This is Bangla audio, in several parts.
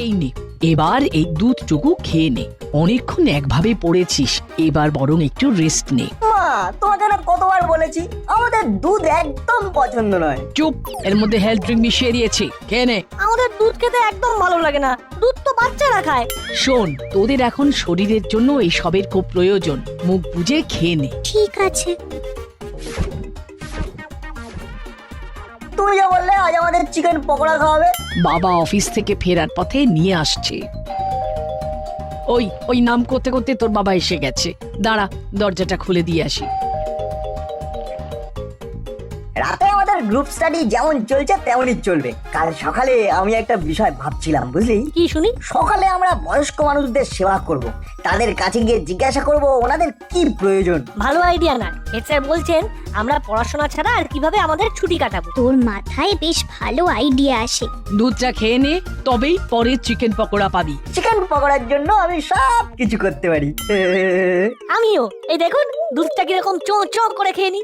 এই নে, এবার এই দুধটুকু খেয়ে নে। অনেকক্ষণ একভাবে পড়েছিস, এবার বরং একটু রেস্ট নে। মা, তোমাকে না কতবার বলেছি আমাদের দুধ একদম পছন্দ নয়। চুপ, এর মধ্যে হেলথ ড্রিঙ্ক মিশিয়ে দিয়েছি, খেয়ে নে। আমাদের দুধ খেতে একদম ভালো লাগে না, দুধ তো বাচ্চারা খায়। শোন, তোদের এখন শরীরের জন্য এই সবের খুব প্রয়োজন, মুখ বুজে খেয়ে নে। ঠিক আছে। তুমি যা বললে আজ আমাদের চিকেন পকোড়া খাওয়াবে। বাবা অফিস থেকে ফেরার পথে নিয়ে আসছে। ওই ওই নাম করতে করতে তোর বাবা এসে গেছে, দাঁড়া দরজাটা খুলে দিয়ে আসি। রাতে আমাদের গ্রুপ স্টাডি যেমন চলছে তেমনই চলবে। কাল সকালে আমি একটা বিষয় ভাবছিলাম, বুঝলি? কি শুনি? সকালে আমরা বয়স্ক মানুষদের সেবা করব, তাদের কাছে গিয়ে জিজ্ঞাসা করব ওনাদের কি প্রয়োজন। ভালো আইডিয়া না? হেড স্যার বলছেন আমরা পড়াশোনা ছাড়া আর কিভাবে আমাদের ছুটি কাটাবো। তোর মাথায় বেশ ভালো আইডিয়া আসে। দুধটা খেয়ে নে, তবেই পরে চিকেন পকোড়া পাবি। চিকেন পকোড়ার জন্য আমি সব কিছু করতে পারি। আমিও। এই দেখুন দুধটা কিরকম চো চো করে খেয়ে নি।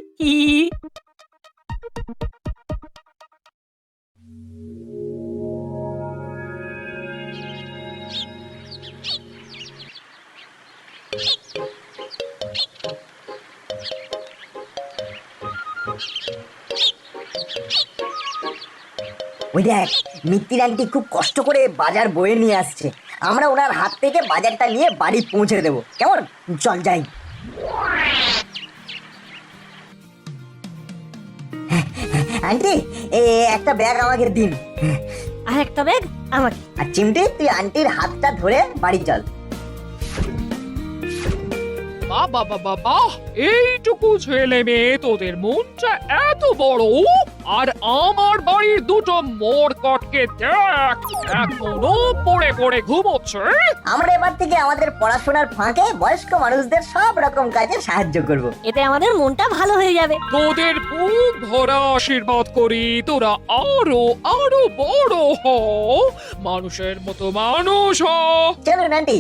ওই দেখ, মিত্তির আন্টি খুব কষ্ট করে বাজার বয়ে নিয়ে আসছে। আমরা ওনার হাত থেকে বাজারটা নিয়ে বাড়ি পৌঁছে দেবো, কেমন? চল যাই। আন্টি, একটা ব্যাগ আমাকে দিন। আর একটা ব্যাগ আমাকে। আর চিমটি, তুই আন্টির হাতটা ধরে বাড়ি চল। বাবা বাবা বাহ, এইটুকু ছেলে মেয়ে তোদের মনটা এত বড়, আর আমার বাড়ির দুটো মোড়কটকে দেখ এখনো পড়ে পড়ে ঘুমোচ্ছে। আমরা এবার থেকে আমাদের পড়াশোনার ফাঁকে বয়স্ক মানুষদের সব রকম কাজে সাহায্য করব। এতে আমাদের মনটা ভালো হয়ে যাবে। তোদের বুক ভরা আশীর্বাদ করি, তোরা আরো আরো বড় হ, মানুষের মতো মানুষ হ। চলুন আন্টি।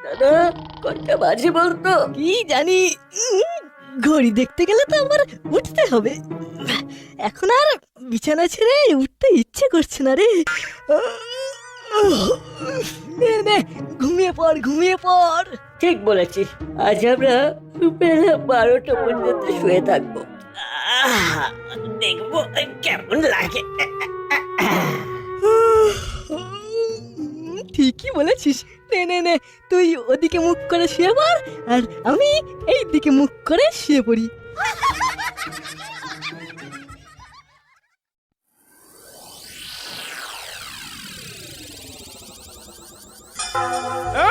দাদা কটা বাজে বলতো? কি জানি, ঘড়ি দেখতে গেলে তো আবার উঠতে হবে। এখন আর বিছানা ছেড়ে উঠতে ইচ্ছে করছে না রে। নে ঘুমিয়ে পড়, ঘুমিয়ে পড়। ঠিক বলেছিস, আজ আমরা বেলা 12টা পর্যন্ত শুয়ে থাকবো। দেখবো কেমন লাগে। ঠিকই বলেছিস। নে তুই ওদিকে মুখ করে শুয়ে পড়, আর আমি এই দিকে মুখ করে শুয়ে পড়ি।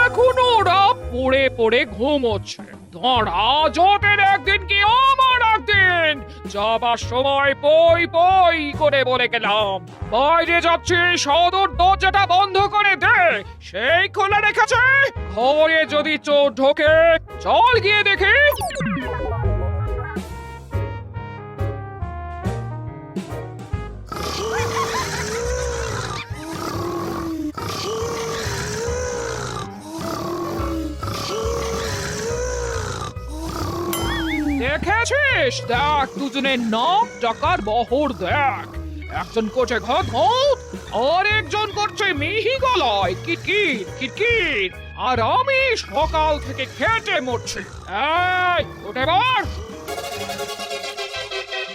এখনো ওরা পড়ে পড়ে ঘুমোচ্ছে। ধরা জোটের একদিন কি আমার একদিন, যাবার সময় পই পই করে বলে গেলাম বাইরে যাচ্ছি, সদর দরজাটা বন্ধ করে দে। সেই খোলা রেখেছে। ঘরে যদি চোর ঢোকে, চল গিয়ে দেখি। দেখেছিস? দেখ দুজনের নাম টাকার বহর দেখ। একজন করছে ঘট ঘট, আর একজন করছে মিহি গলায় কিটকিট কিটকিট, আর আমি সকাল থেকে খেটে মরছি। এই উঠে বস।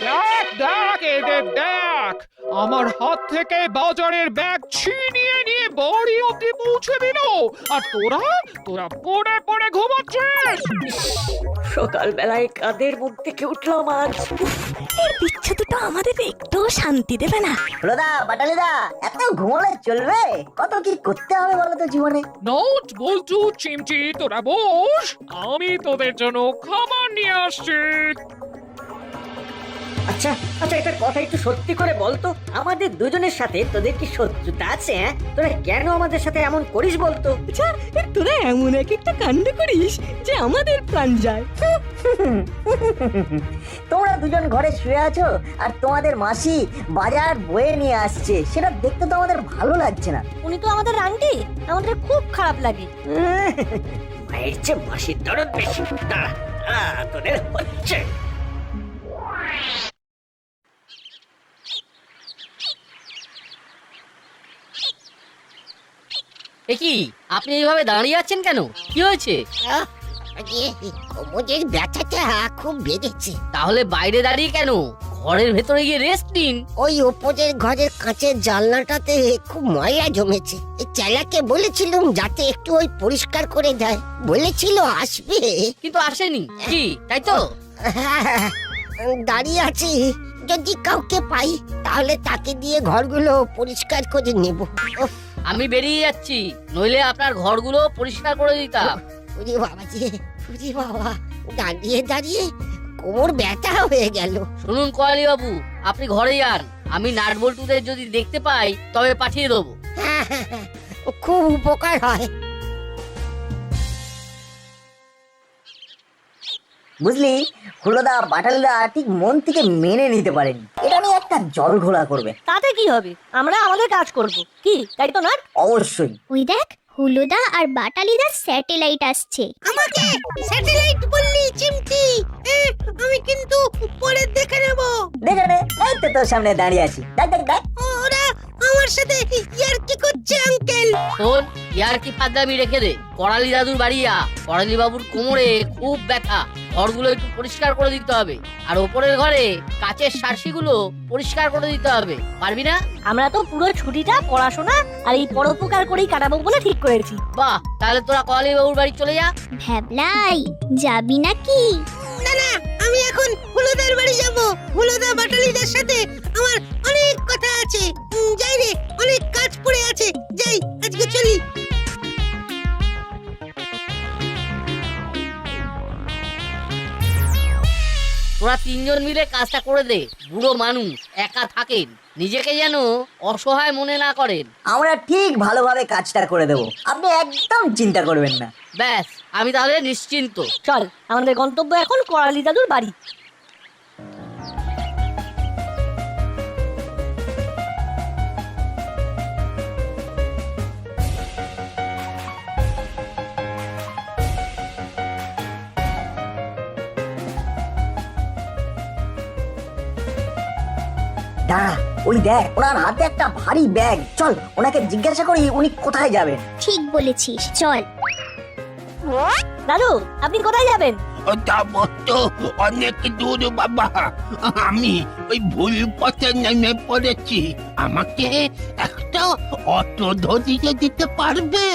দেখ দেখ এদের দেখ, আমার হাত থেকে বাজারের ব্যাগ ছিনিয়ে নিয়ে বাড়ি অব্দি পৌঁছে দিল, আর তোরা তোরা পড়ে পড়ে ঘুমাচ্ছিস। সকালবেলায় কাদের মুখ থেকে উঠলাম আজ। এই বিচ্ছুটা আমাদের একটু শান্তি দেবে না। রোদা, বাটালিদা, এত ঘুমোলে চলবে? কত কি করতে হবে বলো তো জীবনে। নোট বল্টু চিমটি, তোরা বস, আমি তোদের জন্য খাবার নিয়ে আসছি। আচ্ছা আচ্ছা, একটা কথা একটু সত্যি করে বলতো, আমাদের দুজনের সাথে তোদের কি শত্রুতা আছে? হ্যাঁ, তোরা কেন আমাদের সাথে এমন করিস বলতো? আচ্ছা তোরা এমন এক একটা কাণ্ড করিস যে আমাদের প্রাণ যায়। তোমরা দুজন ঘরে শুয়ে আছো আর তোমাদের মাসি বাজার বয়ে নিয়ে আসছে, সেটা দেখতে তো আমাদের ভালো লাগছে না। উনি তো আমাদের আন্টি, আমাদের খুব খারাপ লাগে। মায়ের চেয়ে মাসির দরদ বেশি। দাঁড়া, তোদের হচ্ছে। কি আপনি এইভাবে দাঁড়িয়ে আছেন কেন? কি হয়েছে? কোমরের ব্যথাটা খুব বেড়েছে। তাহলে বাইরে দাঁড়িয়ে কেন? ঘরের ভেতরে গিয়ে রেস্ট নিন। ওই উপরের ঘরের কাঁচের জানলাটাতে খুব ময়লা জমেছে। এই চেলাকে বলেছিলাম যাতে একটু ওই পরিষ্কার করে দেয়, বলেছিল আসবে, কিন্তু আসেনি। কি তাই তো? দাঁড়িয়ে আছি, যদি কাউকে পাই তাহলে তাকে দিয়ে ঘরগুলো পরিষ্কার করে নেব। আমি বেরিয়ে যাচ্ছি, নইলে আপনার ঘরগুলো পরিষ্কার করে দিতাম। ওরে বাবা যে, ওরে বাবা, দাঁড়িয়ে দাঁড়িয়ে কোমর ব্যথা হয়ে গেল। শুনুন কোয়ালি বাবু, আপনি ঘরে যান। আমি নাটবল্টুদের যদি দেখতে পাই তবে পাঠিয়ে দেবো। খুব উপকার হয়। বুঝলি, হুলোদা বাটালিদা ঠিক মন থেকে মেনে নিতে পারেনি, এটা নিয়ে একটা জল ঘোলা করবে। তাতে কি হবে, আমরা আমাদের কাজ করব, কি তাই তো না? অবশ্যই। ওই দেখ, হুলুদা আর বাটালিদার স্যাটেলাইট আসছে। আমাকে স্যাটেলাইট বললি চিমটি? আমি কিন্তু পরে দেখে নেব। দেখে নে, এই তো তোর সামনে দাঁড়িয়ে আছি, দেখ দেখ দেখ। ওরা আমার সাথে ইয়ার কি করছে আঙ্কেল? শোন, ইয়ার কি ফাদলামি রেখে দে। করালি দাদুর বাড়িয়া, করালি বাবুর কোমরে খুব ব্যথা, ঘরগুলো একটু পরিষ্কার করে দিতে হবে। আর ওপরের ঘরে কাচের সার্সিগুলো পরিষ্কার করে দিতে হবে। পারবি না? আমরা তো পুরো ছুটিটা পড়াশোনা আর এই পরোপকার করেই কাটাবো বলে ঠিক করেছি। বাহ, তাহলে তোরা করালি বাবুর বাড়ি চলে যা। ভ্যাবলাই, যাবি নাকি? না না, আমি এখন হুলোদার বাড়ি যাব। হুলোদা বাটালিদের সাথে আমার অনেক কথা আছে। যাই রে, অনেক কাজ পড়ে আছে। যাই, আজকে চলি। তোরা তিনজন মিলে কাজটা করে দে। বুড়ো মানুষ একা থাকেন, নিজেকে যেন অসহায় মনে না করেন। আমরা ঠিক ভালোভাবে কাজটা করে দেব, আপনি একদম চিন্তা করবেন না। ব্যাস, আমি তাহলে নিশ্চিন্ত। চল, আমাদের গন্তব্য এখন করালি দাদুর বাড়ি। দাঁড়া, ওই দেখ, ওনার হাতে একটা ভারী ব্যাগ। চল ওনাকে জিজ্ঞাসা করি উনি কোথায় যাবেন। ঠিক বলেছিস, চল। দাদু, আপনি কোথায় যাবেন? যাবো তো অনেক দূর বাবা, আমি ওই ভুল পথে নেমে পড়েছি। আমাকে একটা অটো ধরিয়ে দিতে পারবে?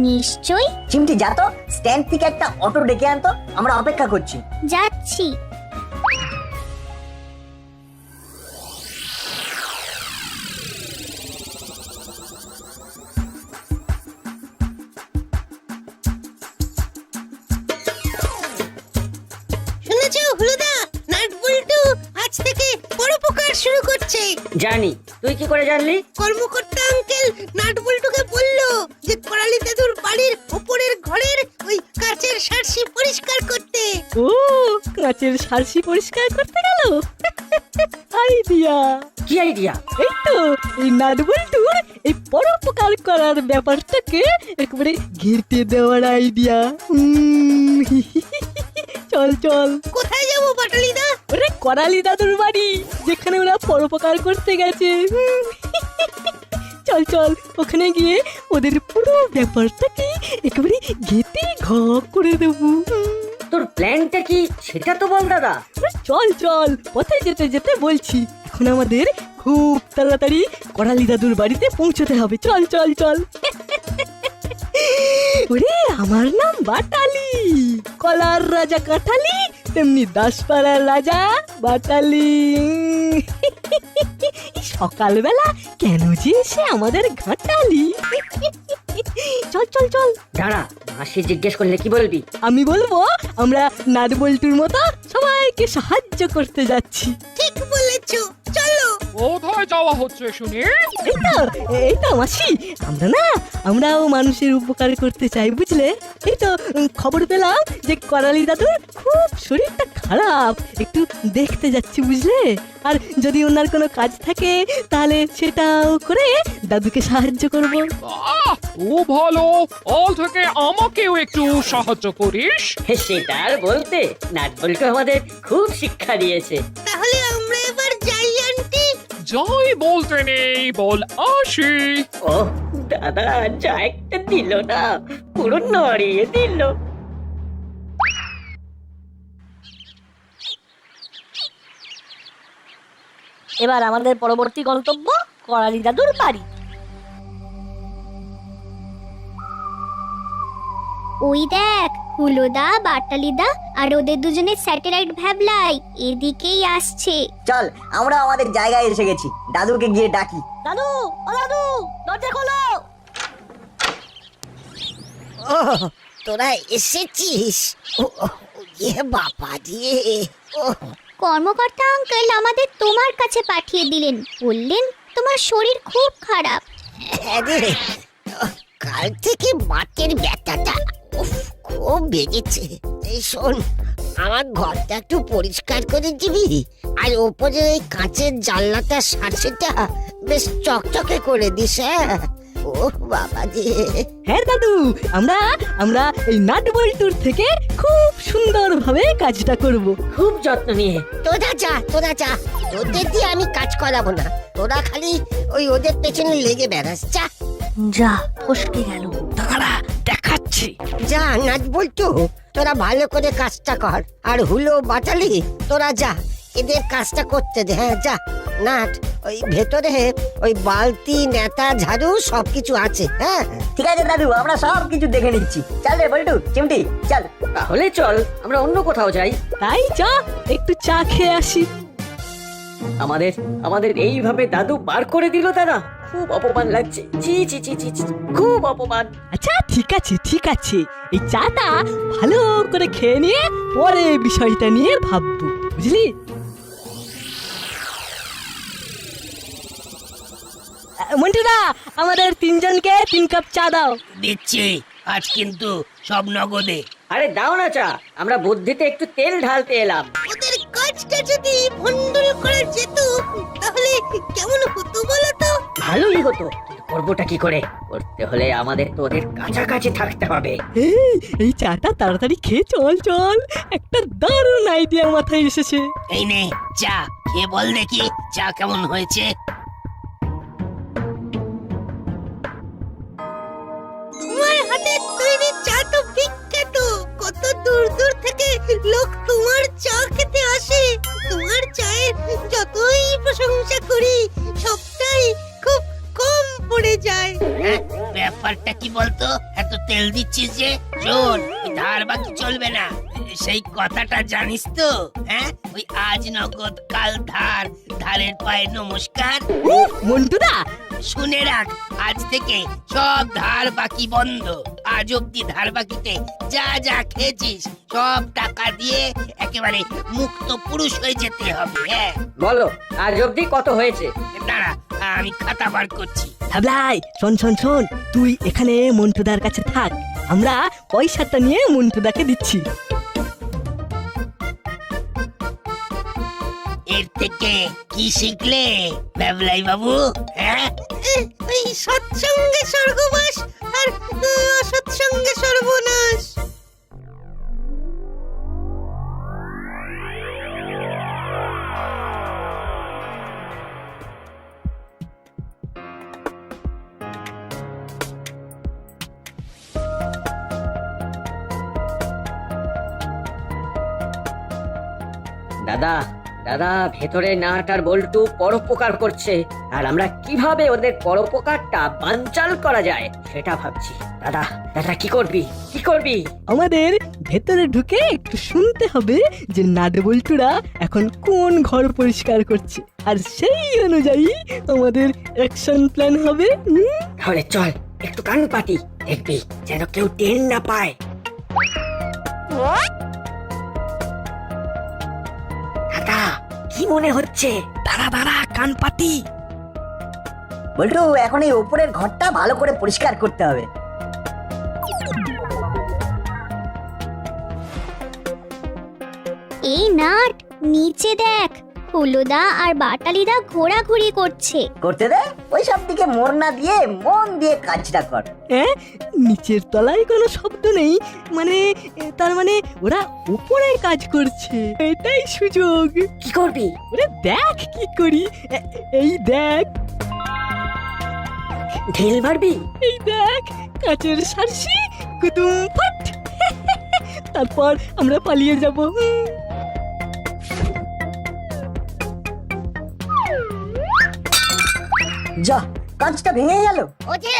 নিশ্চয় চিমটি যা তো, স্ট্যান্ড থেকে একটা অটো ডেকে আনতো, আমরা অপেক্ষা করছি। যাচ্ছি। শুনেছো হুলোদা, নাটবল্টু আজ থেকে পরোপকার শুরু করছে। জানি, তুই কি করে জানলি? কর্মকর্তা আঙ্কেল নাটবল্টুকে বললো যে করালি দাদুর বাড়ির উপরের ঘরের ওই কাচের সার্সি পরিষ্কার করতে। ও, কাঁচের সার্সি পরিষ্কার করতে গেল। আইডিয়া। কি আইডিয়া? এই তো, এই নাটবল্টুর এই পরোপকার করার ব্যাপারটাকে একবারে ঘেঁটে দেওয়ার আইডিয়া। চল চল। কোথায় যাবো বাটালিদা? ওরে করালি দাদুর বাড়ি, যেখানে ওরা পরোপকার করতে গেছে। চল চল, ওখানে গিয়ে ওদের পুরো ব্যাপারটাকে একেবারে ঘেঁটে ঘ করে দেবো। তোর প্ল্যানটা কি সেটা তো বল দাদা। চল চল, পথে যেতে যেতে বলছি। এখন আমাদের খুব তাড়াতাড়ি করালি দাদুর বাড়িতে পৌঁছতে হবে। চল চল চল। ওরে, আমার নাম বাটালি, কলার রাজা কাঠালি, তেমনি দাসপাড়ার রাজা বাটালি। সকালবেলা কেন যে সে আমাদের ঘাটালি। চল চল চল। দাঁড়া, মাসি জিজ্ঞেস করলে কি বলবি? আমি বলবো আমরা নাটবল্টুর মতো সবাইকে সাহায্য করতে যাচ্ছি। ঠিক বলে কোথায় যাওয়া হচ্ছে শুনি? এই তো মাসি, আমরাও মানুষের উপকার করতে চাই, বুঝলে? এই তো খবর পেলাম যে করালি দাদুর খুব শরীরটা খারাপ, একটু দেখতে যাচ্ছি, বুঝলে? আর যদি ওনার কোনো কাজ থাকে তাহলে সেটাও করে দাদুকে সাহায্য করব। খুব ভালো, কাল থেকে আমাকেও একটু সাহায্য করিস। সেটা আর বলতে, নাটবল্টু আমাদের খুব শিক্ষা দিয়েছে। তাহলে আমরা এবার যাই আন্টি। যাই বলতে নেই, বল আসি। ও দাদা, যা একটা দিল না, পুরো নড়িয়ে দিল। এবার আমাদের পরবর্তী গন্তব্য করালি দাদুর বাড়ি। ওই দেখ, হুলোদা, বাটালিদা আর ওদের দুজনের স্যাটেলাইট ভ্যাবলাই এদিকেই আসছে। চল, আমরা আমাদের জায়গায় এসে গেছি, দাদুকে গিয়ে ডাকি। দাদু, ও দাদু, দরজা খোলো। ও তোরা এসেছিস? বাবা দিয়ে কর্মকর্তা আঙ্কেল আমাদের তোমার কাছে পাঠিয়ে দিলেন, বললেন তোমার শরীর খুব খারাপ। রে, কাল থেকে বাতের ব্যথাটা খুব বেড়েছে। এই শোন, আমার ঘরটা একটু পরিষ্কার করে দিবি, আর ওপরে ওই কাঁচের জানলাটা সার্সেটা বেশ চকচকে করে দিস। হ্যাঁ, ও বাবা দিয়ে। হ্যাঁ দাদু, আমরা এই নাটবল্টুর থেকে খুব সুন্দরভাবে কাজটা করব। খুব যত্ন নিয়ে। তোরা যা, তোদের দিয়ে আমি কাজ করাবো না। তোরা খালি ওই ওদের পেছনে লেগে বেড়াস। যা ফসকে গেল, দাঁড়া দেখাচ্ছি। যা নাট বলতো, তোরা ভালো করে কাজটা কর। আর হুলো, বাটালি, তোরা যা, এদের কাজটা করতে দে। হ্যাঁ যা। নাট, ওই ভেতরে ওই বালতি, নেতা, ঝাড়ু সবকিছু আছে। হ্যাঁ ঠিক আছে দাদু, আমরা সব কিছু দেখে নিচ্ছি। চল রে বল্টু, চিমটি চল। তাহলে চল আমরা অন্য কোথাও যাই। তাই চা একটু চা খেয়ে আসি। আমাদের এইভাবে দাদু বার করে দিল দাদা, খুব অপমান লাগছে। জি জি জি জি জি, খুব অপমান। আচ্ছা ঠিক আছে, এই চাটা ভালো করে খেয়ে নিয়ে পরে বিষয়টা নিয়ে ভাববো, বুঝলি? মন্টুদা, আমাদের তিনজনকে 3 কাপ চা দাও। দিচ্ছি, আজ কিন্তু সব নগদে। আরে দাও না চা, আমরা বুদ্ধিতে একটু তেল ঢালতে এলাম। ওদের কাজটা যদি ভন্ডুল করে যেত তাহলে কেমন হতো বলো তো? ভালোই হতো, করবোটা কি করে? করতে হলে আমাদের তো ওদের কাছাকাছি থাকতে হবে। এই চাটা তাড়াতাড়ি খেয়ে চল, একটা দারুণ আইডিয়া মাথায় এসেছে। এই নে চা, খেয়ে বল দেখি চা কেমন হয়েছে। তোমার হাতের তৈরি চা তো বিখ্যাত। কত দূর দূর থেকে লোক তোমার চা খেতে আসে। তোমার চায়ের যতই প্রশংসা করি, সবটাই খুব কম পড়ে যায়। হ্যাঁ, ব্যাপারটা কি বলতো? এত তেল দিচ্ছিস যে? শোন, ধার বাকি চলবে না, সেই কথাটা জানিস তো? হ্যাঁ, ওই আজ নগদ কাল ধার, ধারের পায়ে নমস্কার। মন্টুদা, শুনে রাখ, আজ থেকে সব ধার বাকি বন্ধ। আজ অব্দি ধার বাকিতে যা যা খেয়েছিস সব টাকা দিয়ে একেবারে মুক্ত পুরুষ হয়ে যেতে হবে। হ্যাঁ, বলো আজ অব্দি কত হয়েছে? দাঁড়া, আমি খাতা বার করছি। ভাবলাই, শোন, তুই এখানে মন্টুদার কাছে থাক, আমরা পয়সাটা নিয়ে মন্টুদাকে দিচ্ছি। এর থেকে কি শিখলে বাবলাই বাবু? হ্যাঁ, ওই সৎসঙ্গে স্বর্গবাস আর অসৎসঙ্গে সর্বনাশ। দাদা, ভেতরে নাট আর বল্টু পরোপকার করছে, আর আমরা কিভাবে ওদের পরোপকারটা বানচাল করা যায় সেটা ভাবছি। দাদা কি করবি? আমাদের ভেতরে ঢুকে একটু শুনতে হবে যে নাটবল্টুরা এখন কোন ঘর পরিষ্কার করছে, আর সেই অনুযায়ী আমাদের অ্যাকশন প্ল্যান হবে। তাহলে চল একটু কান পাতি, দেখবি যেন কেউ টের না পায়। দাদা, কি মনে হচ্ছে? দাঁড়া দাঁড়া, কান পাতি। বল্টু, এখন এই ওপরের ঘরটা ভালো করে পরিষ্কার করতে হবে। এই নাট, নিচে দেখ, হুলোদা আর বাটালিদা ঘোরাঘুরি করছে। করতে দে, ওই সব দিকে মন না দিয়ে মন দিয়ে কাজটা কর। নিচের তলায় কোনো শব্দ নেই, মানে তার মানে ওরা উপরে কাজ করছে, এটাই সুযোগ। কি করবি? ওরে দেখ কি করি, এই দেখ, ঢিল মারবি? এই দেখ, কাচের সারসি, কুতুম ফাট। তারপর আমরা পালিয়ে যাব। যা, কাঁচটা ভেঙে গেল। ওরে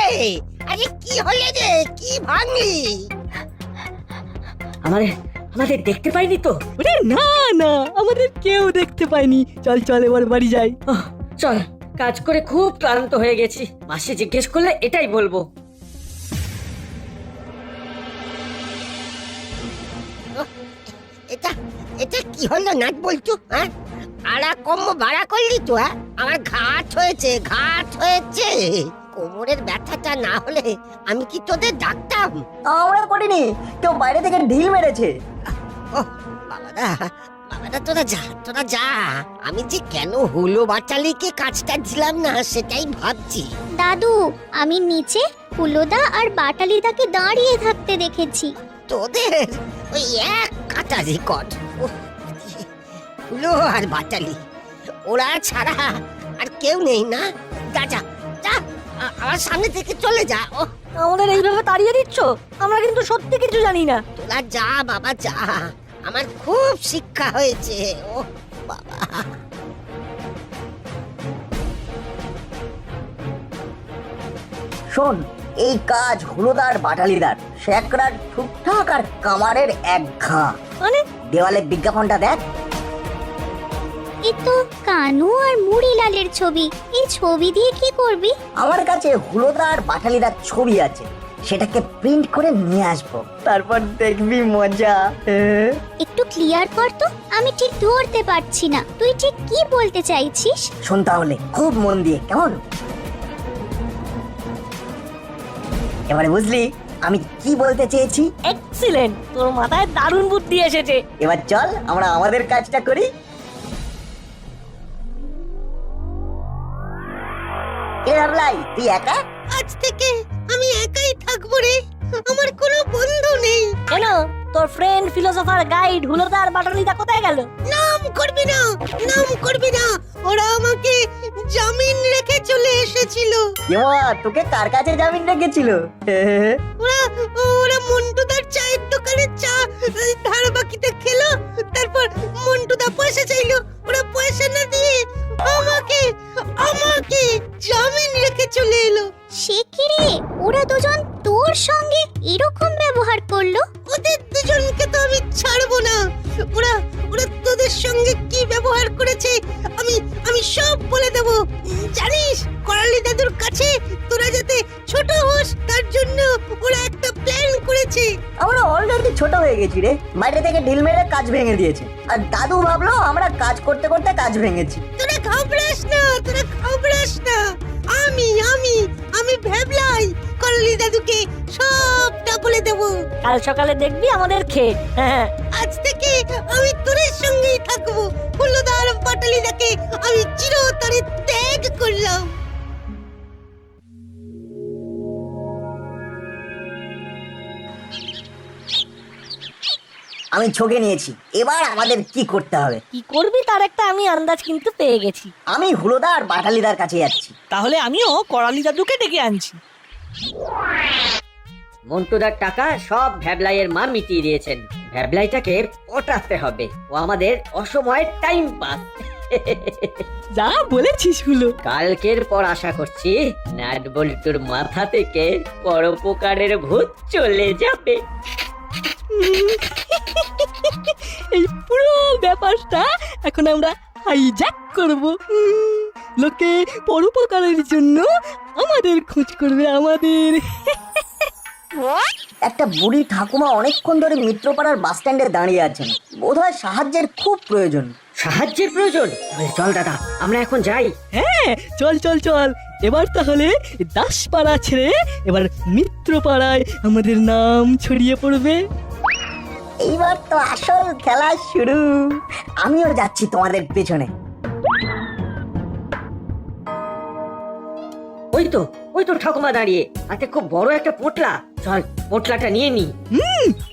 আরে কি হলো রে, কি ভাঙলি? আমাদের দেখতে পাইনি তো? ওরে না না, আমাদের কেউ দেখতে পায়নি। চল চল, এবার বাড়ি যাই। চল, কাজ করে খুব ক্লান্ত হয়ে গেছি। মাসি জিজ্ঞেস করলে এটাই বলবো। এটা এটা কি হলো নাট বলতো? হ্যাঁ, আড়া কম ভাড়া করলি তো? হ্যাঁ, আমার ঘাট হয়েছে, ঘাট হয়েছে। কোমরের ব্যথাটা না হলে আমি কি তোদের ডাকতাম? আমরা করিনি, কেউ বাইরে থেকে ঢিল মেরেছে। ও বাবাদা, বাবাদা তোরা যা, তোরা যা। আমি যে কেন হলো বাটালিকে কাজটা দিলাম না সেটাই ভাবছি। দাদু, আমি নিচে হুলোদা আর বাটালিদাকে দাঁড়িয়ে থাকতে দেখেছি। তোদের ওই এক কাটা রেকর্ড। হুলো আর বাটালি, ওরা ছাড়া আর কেউ নেই না? যা যা যা, আমার সামনে থেকে চলে যা। ও আমাদের এইভাবে তাড়িয়ে দিচ্ছ? আমরা কিন্তু সত্যি কিছু জানি না। তোরা যা বাবা যা, আমার খুব শিক্ষা হয়েছে। ও বাবা, শোন, এই কাজ হুলোদার বাটালিদার, শেকরার ঠুকঠাক আর কামারের এক ঘা। মানে? দেওয়ালে বিজ্ঞাপনটা দেখ। এ তো কানু আর মুড়িলালের ছবি। এই ছবি দিয়ে কি করবি? আমার কাছে হুলোদা আর বাটালিদার ছবি আছে, সেটাকে প্রিন্ট করে নিয়ে আসবো, তারপর দেখবি মজা। একটু ক্লিয়ার কর তো, আমি ঠিক ধরতে পারছি না তুই ঠিক কি বলতে চাইছিস। শোন তাহলে খুব মন দিয়ে, কেমন? এবারে বুঝলি আমি কি বলতে চেয়েছি? এক্সিলেন্ট, তোর মাথায় দারুণ বুদ্ধি এসেছে। এবার চল আমরা আমাদের কাজটা করি। এ ভাবলাই, তুই একা? আজ থেকে আমি একাই থাকবো রে, আমার কোনো বন্ধু নেই। কেন, তোর ফ্রেন্ড ফিলোসোফার গাইড হুলোদা আর বাটালিদা কোথায় গেল? নাম করবি না, নাম করবি না। ওরা আমাকে জামিন রেখে চলে এসেছিল। এমা, তোকে কার কাছে জামিন রেখেছিল? ওরা ওরা মন্টুদার চায়ের দোকানে চা ধার বাকিতে খেলো, তারপর মন্টুদা পয়সা চাইলো, ওরা পয়সা না দিয়ে আমাকে আমাকে জামিন রেখে চলে এলো। সে কি রে, ওরা দুজন তোর সঙ্গে এরকম ব্যবহার করলো? ওদের দুজনকে তো আমি ছাড়বো না। ওরা ওরা তোদের সঙ্গে কি ব্যবহার করেছে আমি আমি সব বলে দেব। জানিস, করালি দাদুর কাছে তোরা যাতে ছোট হোস তার জন্য ওরা একটা প্ল্যান করেছে। আমরা অলরেডি ছোট হয়ে গেছি রে, বাইরে থেকে ঢিল মেরে কাজ ভেঙে দিয়েছে, আর দাদু ভাবলো আমরা কাজ করতে করতে কাজ ভেঙেছি। তোরা ঘাবড়াস না, তোরা ঘাবড়াস না। আমি আমি আমি ভেবলাই করালি দাদুকে সবটা বলে দেব। কাল সকালে দেখবি আমাদের খেয়ে। আজ থেকে আমি তোদের সঙ্গেই থাকবো। হুলোদার বাটালিদাকে আমি চিরতরে ত্যাগ করলাম। আমি ছকে নিয়েছি, এবার আমাদের কি করতে হবে? কি করবি তার একটা আমি আন্দাজ কিন্তু পেয়ে গেছি। আমি হুলোদা আর বাটালিদার কাছে যাচ্ছি। তাহলে আমিও করালি দাদুকে ডেকে আনছি। মন্টুদার টাকা সব ভ্যাবলাইয়ের মা মিটিয়ে দিয়েছেন। ভ্যাবলাইটাকে পটাতে হবে, ও আমাদের অসময়ের টাইম পাস। যা বলেছিস হুলো। কালকের পর আশা করছি নাট বল্টুর মাথা থেকে পরোপকারের ভূত চলে যাবে। এই পুরো ব্যাপারটা এখন আমরা হাইজ্যাক করব। লোকে পরোপকারের জন্য আমাদের খোঁজ করবে, আমাদের। একটা বুড়ি ঠাকুমা অনেকক্ষণ ধরে মিত্রপাড়ার বাস স্ট্যান্ডে দাঁড়িয়ে আছেন, বোধহয় সাহায্যের খুব প্রয়োজন। সাহায্যের প্রয়োজন? চল দাদা, আমরা এখন যাই। হ্যাঁ চল চল চল, এবার তাহলে দাসপাড়া ছেড়ে এবার মিত্রপাড়ায় আমাদের নাম ছড়িয়ে পড়বে। এইবার তো আসল খেলা শুরু। আমিও যাচ্ছি তোমাদের পেছনে। ওই তো ঠাকুমা দাঁড়িয়ে, হাতে খুব বড় একটা পোটলা। চল পোটলাটা নিয়ে নি।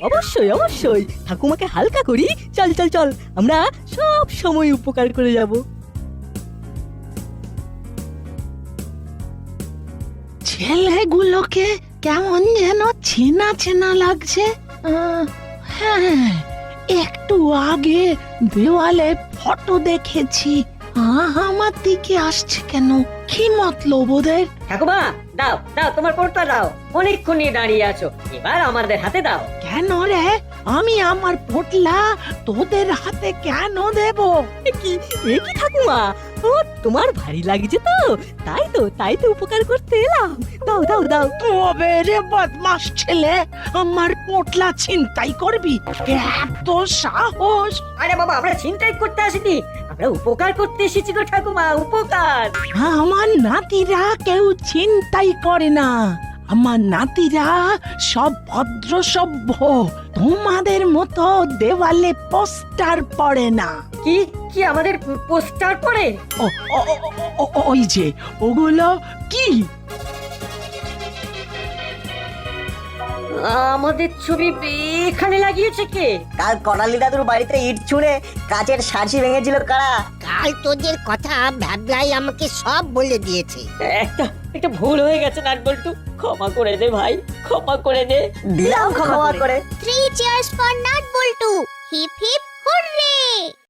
অবশ্যই অবশ্যই, ঠাকুমাকে হালকা করি। চল চল চল, আমরা সব সময় উপকার করে যাব। ছেলেগুলোকে কেমন যেন চেনা চেনা লাগছে। হ্যাঁ, একটু আগে দেওয়ালে ফটো দেখেছি। আমার দিকে আসছে কেন? কি মতলব ওদের? ঠাকুমা দাও দাও, তোমার পোটলা দাও। অনেকক্ষণ নিয়ে দাঁড়িয়ে আছো, এবার আমাদের হাতে দাও। কেন রে? আমি আমার পোটলা তোদের হাতে কেন দেব? এ কি ঠাকুমা, ও তোমার ভারী লাগছে তো, তাই তো উপকার করতে এলাম। দাও দাও দাও। তবে রে বদমাস ছেলে, আমার পোটলা ছিনতাই করবি? এত সাহস! আরে বাবা, আমরা ছিনতাই করতে আসিনি, আমরা উপকার করতে এসেছি গো ঠাকুমা, উপকার। আমার নাতিরা কেউ ছিনতাই করে না। আমার নাতিরা সব ভদ্র সভ্য। তোমাদের মতো দেওয়ালে পোস্টার পড়ে না। কি কি আমাদের পোস্টার পড়ে? ওই যে ওগুলো কি? আমাদের ছবি এখানে লাগিয়েছে কে? কাল করালি দাদুর বাড়িতে ইট ছুঁড়ে কাচের সার্সি ভেঙেছিল কারা? কাল তোদের কথা ভ্যাবলাই আমাকে সব বলে দিয়েছে। একটা ভুল হয়ে গেছে নাটবল্টু, ক্ষমা করে দে ভাই, ক্ষমা করে দে। দিলাম ক্ষমা করে। 3 cheers for Nut Boltu. Hip hip hooray!